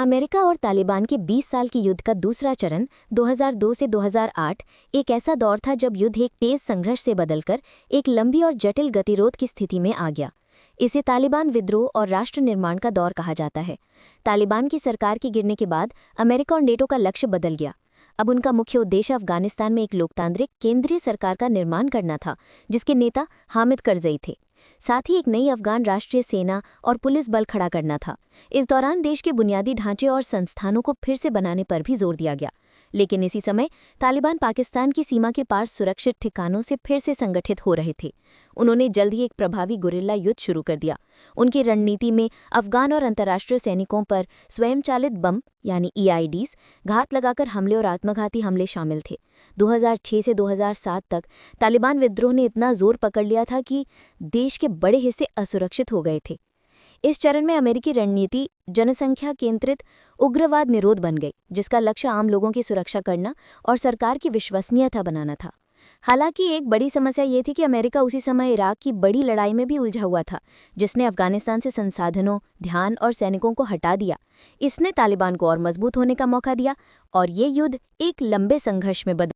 America और तालिबान के 20 साल की युद्ध का दूसरा चरण 2002 से 2008 एक ऐसा दौर था जब युद्ध एक तेज संघर्ष से बदलकर एक लंबी और जटिल गतिरोध की स्थिति में आ गया। इसे तालिबान विद्रोह और राष्ट्र निर्माण का दौर कहा जाता है। तालिबान की सरकार के गिरने के बाद अमेरिका और नेटो का लक्ष्य बदल गया। अब उनका मुख्य उद्देश्य अफगानिस्तान में एक लोकतांत्रिक केंद्रीय सरकार का निर्माण करना था, जिसके नेता हामिद करजई थे। साथ ही एक नई अफगान राष्ट्रीय सेना और पुलिस बल खड़ा करना था। इस दौरान देश के बुनियादी ढांचे और संस्थानों को फिर से बनाने पर भी जोर दिया गया। लेकिन इसी समय तालिबान पाकिस्तान की सीमा के पार सुरक्षित ठिकानों से फिर से संगठित हो रहे थे। उन्होंने जल्द ही एक प्रभावी गुरिल्ला युद्ध शुरू कर दिया। उनकी रणनीति में अफगान और अंतर्राष्ट्रीय सैनिकों पर स्वयंचालित बम यानी EIDs, घात लगाकर हमले और आत्मघाती हमले शामिल थे। 2006 से 2007 तक तालिबान विद्रोह ने इतना जोर पकड़ लिया था कि देश के बड़े हिस्से असुरक्षित हो गए थे। इस चरण में अमेरिकी रणनीति जनसंख्या केंद्रित उग्रवाद निरोध बन गई, जिसका लक्ष्य आम लोगों की सुरक्षा करना और सरकार की विश्वसनीयता बनाना था। हालांकि एक बड़ी समस्या ये थी कि अमेरिका उसी समय इराक की बड़ी लड़ाई में भी उलझा हुआ था, जिसने अफगानिस्तान से संसाधनों, ध्यान और सैनिकों को हटा दिया। इसने तालिबान को और मजबूत होने का मौका दिया और ये युद्ध एक लंबे संघर्ष में बदल